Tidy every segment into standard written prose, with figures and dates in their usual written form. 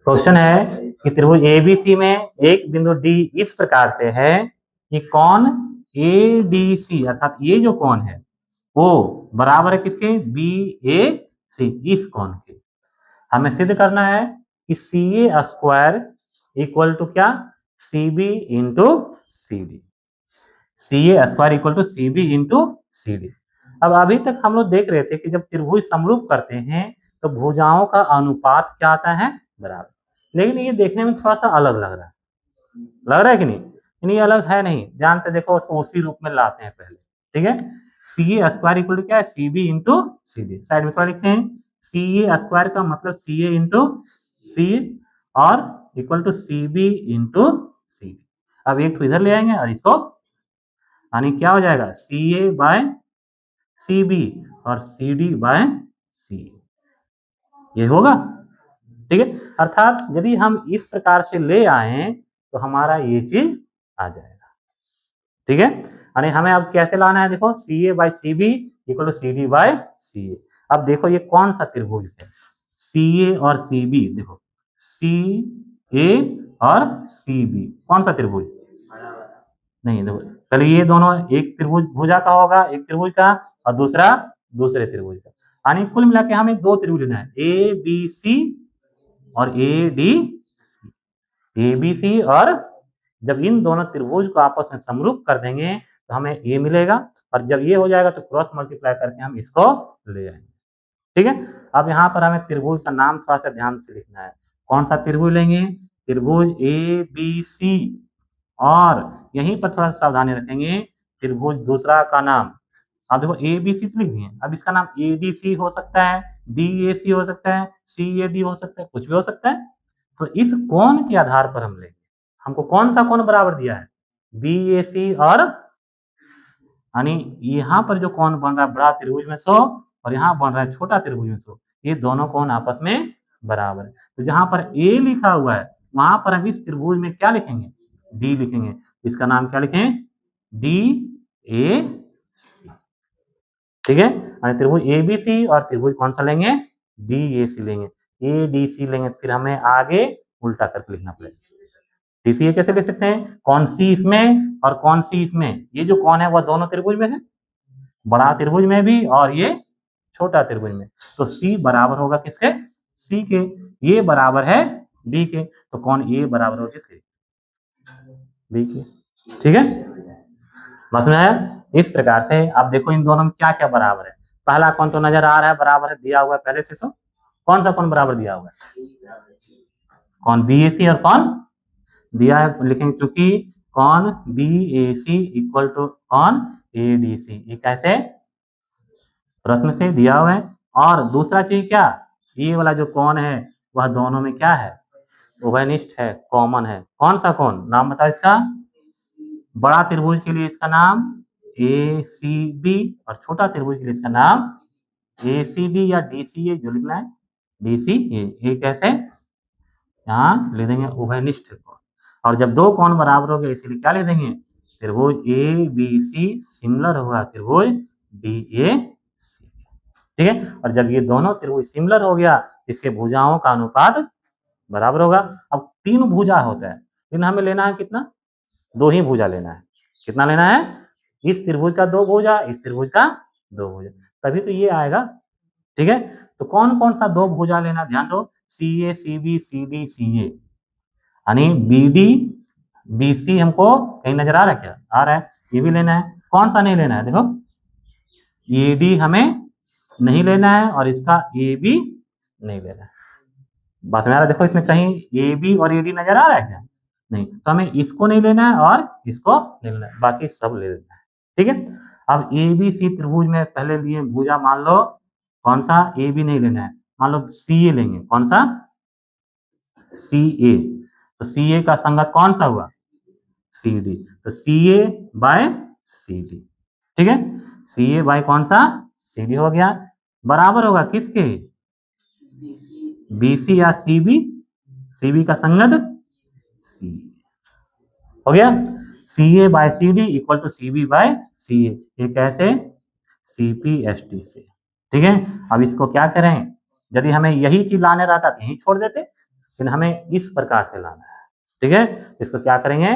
Question है कि त्रिभुज एबीसी में एक बिंदु डी इस प्रकार से है कि कोण एडीसी अर्थात ये जो कोण है वो बराबर है किसके, बी ए सी, इस कोण के। हमें सिद्ध करना है कि C A square equal to क्या, C B into C D. C A square equal to C B into C D. अब अभी तक हम लोग देख रहे थे कि जब त्रिभुज समरूप करते हैं तो भुजाओं का अनुपात क्या आता है, बराबर। लेकिन ये देखने में थोड़ा सा अलग लग रहा है कि नहीं, ये अलग है नहीं। ध्यान से देखो, उसको उसी रूप में लाते हैं पहले, ठीक है। C A square equal to क्या है, C B into C D. Side में थोड़ा लिखते हैं, सी ए स्क्वायर का मतलब सी ए इंटू सी और equal to C B into C D. अब एक इधर ले आएंगे और इसको, यानी क्या हो जाएगा, सी ए बाय सी बी और सी डी बाय सी, ये होगा, ठीक है। अर्थात यदि हम इस प्रकार से ले आए तो हमारा ये चीज आ जाएगा, ठीक है। यानी हमें अब कैसे लाना है, देखो C A by C B equal to C D by C A. अब देखो ये कौन सा त्रिभुज है, सी ए और सी बी, देखो सी ए और सी बी कौन सा त्रिभुज, नहीं देखो पहले ये दोनों एक त्रिभुज भुजा का होगा, एक त्रिभुज का, और दूसरा दूसरे त्रिभुज का। यानी कुल मिला के हमें दो त्रिभुज लेना है, ए बी सी और A D C, A B C. और जब इन दोनों त्रिभुज को आपस में समरूप कर देंगे तो हमें ए मिलेगा, और जब ये हो जाएगा तो क्रॉस मल्टीप्लाई करके हम इसको ले आएंगे, ठीक है। अब यहाँ पर हमें त्रिभुज का नाम थोड़ा सा ध्यान से लिखना है। कौन सा त्रिभुज लेंगे, त्रिभुज ए बी सी, और यहीं पर थोड़ा सा सावधानी रखेंगे, त्रिभुज दूसरा का नाम, आप देखो ए बी सी लिख दिए, अब इसका नाम ए डी सी हो सकता है, डी ए सी हो सकता है, सी ए डी हो सकता है, कुछ भी हो सकता है। तो इस कोण के आधार पर हम लेंगे, हमको कौन सा कोण बराबर दिया है, बी ए सी, और यानी यहाँ पर जो कोण बन रहा है बड़ा त्रिभुज में 100 और यहाँ बन रहा है छोटा त्रिभुज में 100, ये दोनों कोण आपस में बराबर है। तो जहां पर ए लिखा हुआ है वहां पर हम इस त्रिभुज में क्या लिखेंगे, डी लिखेंगे। इसका नाम क्या लिखें, डी ए सी, ठीक है। त्रिभुज ए बी सी और त्रिभुज कौन सा लेंगे, डी ए सी लेंगे। ए डी सी लेंगे फिर हमें आगे उल्टा करके लिखना पड़ेगा। डी सी ए कैसे लिख सकते हैं, कौन सी इसमें और कौन सी इसमें, ये जो कौन है वह दोनों त्रिभुज में है, बड़ा त्रिभुज में भी और ये छोटा त्रिभुज में। तो सी बराबर होगा किसके, सी के, ये बराबर है डी के, तो कौन ए बराबर होगा किसके, बी के, ठीक है। बस में है। इस प्रकार से आप देखो इन दोनों में क्या क्या बराबर है। पहला कौन तो नजर आ रहा है, बराबर है, दिया हुआ है पहले से। सो कौन सा कौन बराबर दिया हुआ है, कौन बी ए सी, और कौन दिया है लिखेंगे, क्योंकि कौन B A C equal to कौन ए डी सी, ये कैसे प्रश्न से दिया हुआ है। और दूसरा चीज क्या, ये वाला जो कौन है वह दोनों में क्या है, उभयनिष्ठ है, कॉमन है। कौन सा कौन, नाम बताओ इसका, बड़ा त्रिभुज के लिए इसका नाम ए सी बी, और छोटा त्रिभुज के लिए इसका नाम ए सी डी या डी सी ए, जो लिखना है डी सी ए। कैसे, यहाँ ले देंगे उभयनिष्ठ कोण। और जब दो कोण बराबर हो गए इसीलिए क्या ले देंगे, त्रिभुज ए बी सी सिमिलर होगा त्रिभुज डी ए सी, ठीक है। और जब ये दोनों त्रिभुज सिमिलर हो गया, इसके भुजाओं का अनुपात बराबर होगा। अब तीन भुजा होता है, लेकिन हमें लेना है कितना, दो ही भुजा लेना है। कितना लेना है, इस त्रिभुज का दो भुजा, इस त्रिभुज का दो भुजा, तभी तो ये आएगा, ठीक है। तो कौन कौन सा दो भुजा लेना, ध्यान दो, सी ए C B C D C ए, यानी बी डी बी सी हमको कहीं नजर आ रहा है क्या, आ रहा है, ये भी लेना है। कौन सा नहीं लेना है, देखो ए डी हमें नहीं लेना है और इसका ए बी नहीं लेना है। बस मेरा देखो इसमें कहीं ए बी और ए डी नजर आ रहा है क्या, नहीं, तो हमें इसको नहीं लेना है और इसको नहीं लेना है, बाकी सब ले लेना है, ठीक है। अब ए बी सी त्रिभुज में पहले लिए भुजा, मान लो कौन सा, ए बी नहीं लेना है, मान लो सी ए लेंगे, कौन सा, सी ए। तो सी ए का संगत कौन सा हुआ, सी डी, तो सी ए बाय सी डी, ठीक है। सी ए बाय कौन सा, सी डी हो गया, बराबर होगा किसके, बी सी या सी बी, सी बी का संगत सी, हो गया। C A by C D equal to C B by C A, ये कैसे, सी पी एस टी से, ठीक है। अब इसको क्या करें, यदि हमें यही चीज लाने रहता तो यही छोड़ देते, लेकिन हमें इस प्रकार से लाना है, ठीक है। इसको क्या करेंगे,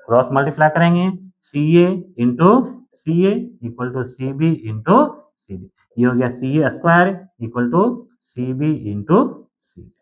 क्रॉस मल्टीप्लाई करेंगे, C A into C A equal to C B into C D, ये हो गया C A square equal to C B into C D.